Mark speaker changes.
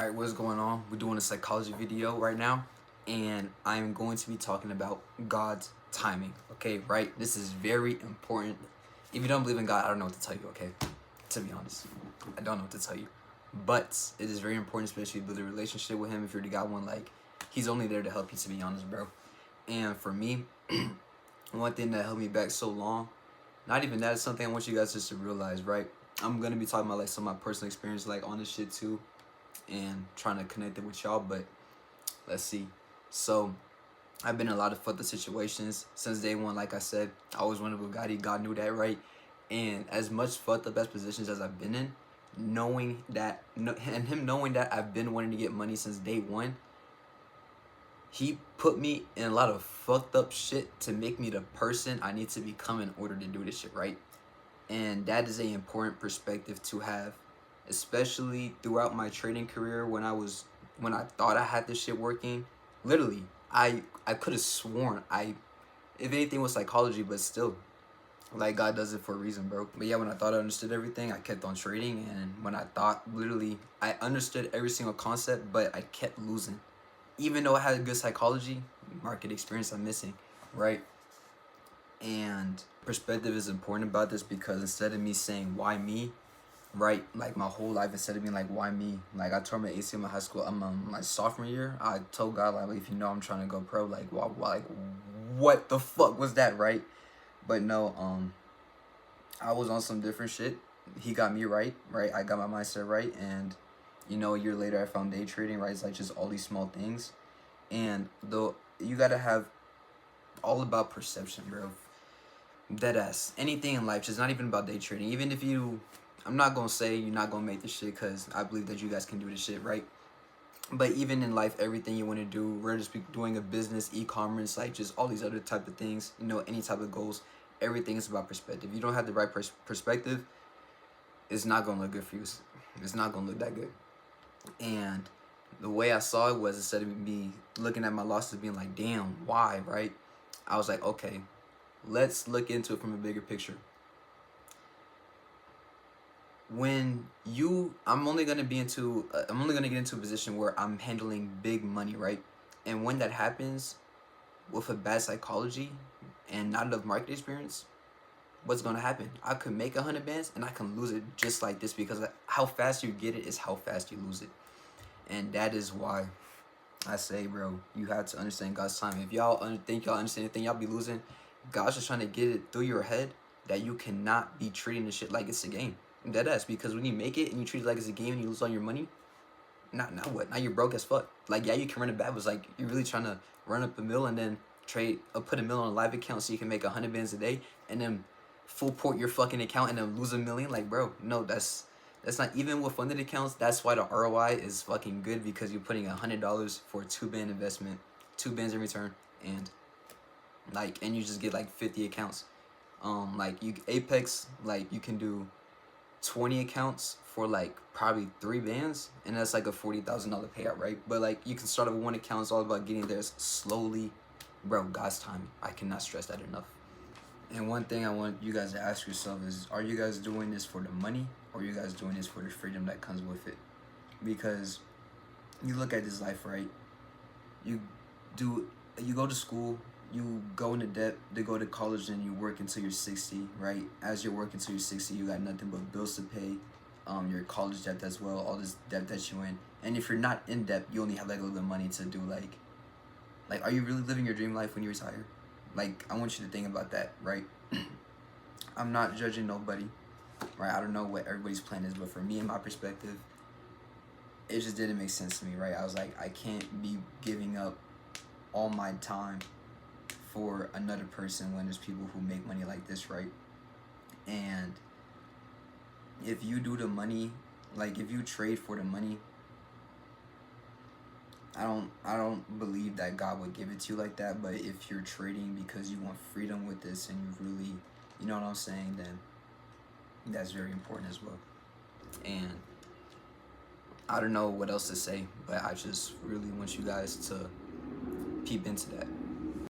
Speaker 1: Alright, what's going on? We're doing a psychology video right now, and I'm going to be talking about God's timing. Okay, right? This is very important. If you don't believe in God, I don't know what to tell you, okay? To be honest, I don't know what to tell you. But it is very important, especially if you build a relationship with Him. If you already got one, like, He's only there to help you, to be honest, bro. And for me, one thing that held me back so long, not even that, is something I want you guys just to realize, right? I'm going to be talking about, like, some of my personal experience, like, on this shit, too, and trying to connect it with y'all, but let's see. So I've been in a lot of fucked up situations since day one. Like I said, I always wanted Bugatti. God knew that, right? And as much fucked up as positions as I've been in, knowing that, and him knowing that I've been wanting to get money since day one, he put me in a lot of fucked up shit to make me the person I need to become in order to do this shit, right? And that is an important perspective to have, especially throughout my trading career. When I thought I had this shit working, literally I could have sworn if anything was psychology, but still, like, God does it for a reason, bro. But yeah, when I thought I understood everything, I kept on trading, and when I thought literally I understood every single concept, but I kept losing, even though I had good psychology, market experience I'm missing, right? And perspective is important about this, because instead of me saying why me, right, like my whole life, instead of being like why me, like I tore my ACL in high school. I'm my sophomore year. I told God, like, if you know I'm trying to go pro, like why, like what the fuck was that, right? But no, I was on some different shit. He got me right, I got my mindset right, and a year later I found day trading, right? It's like just all these small things, and though you gotta have all about perception, bro. Deadass. Anything in life, just not even about day trading. Even if I'm not gonna say you're not gonna make this shit, because I believe that you guys can do this shit, right? But even in life, everything you want to do, we're just doing a business, e-commerce, like just all these other type of things, any type of goals, everything is about perspective. You don't have the right perspective, it's not gonna look good for you. It's not gonna look that good. And the way I saw it was, instead of me looking at my losses being like, damn, why, right? I was like, okay, let's look into it from a bigger picture. I'm only gonna get into a position where I'm handling big money, right? And when that happens with a bad psychology and not enough market experience, what's gonna happen? I could make 100 bands and I can lose it just like this, because how fast you get it is how fast you lose it. And that is why I say, bro, you have to understand God's time. If y'all think y'all understand anything, y'all be losing. God's just trying to get it through your head that you cannot be treating this shit like it's a game. Deadass, because when you make it and you treat it like it's a game and you lose all your money, now what? Now you're broke as fuck. Like, yeah, you can run it back, but it's like you're really trying to run up a mill and then put a mill on a live account so you can make 100 bands a day, and then full port your fucking account and then lose $1 million. Like, bro, no, that's not, even with funded accounts. That's why the ROI is fucking good, because you're putting $100 for a 2-band investment, 2 bands in return, and you just get like 50 accounts. Like, Apex, like, you can do 20 accounts for like probably 3 bands, and that's like a $40,000 payout, right? But like, you can start with 1 account. It's all about getting there slowly, bro. God's time. I cannot stress that enough. And one thing I want you guys to ask yourself is, are you guys doing this for the money, or are you guys doing this for the freedom that comes with it? Because you look at this life, right? You go to school, you go into debt to go to college, and you work until you're 60, right? As you're working until you're 60, you got nothing but bills to pay, your college debt as well, all this debt that you in. And if you're not in debt, you only have like a little bit of money to do like, are you really living your dream life when you retire? Like, I want you to think about that, right? I'm not judging nobody, right? I don't know what everybody's plan is, but for me, in my perspective, it just didn't make sense to me, right? I was like, I can't be giving up all my time for another person when there's people who make money like this, right? And if you do the money, like if you trade for the money, I don't believe that God would give it to you like that. But if you're trading because you want freedom with this, and you really, you know what I'm saying, then that's very important as well. And I don't know what else to say, but I just really want you guys to peep into that.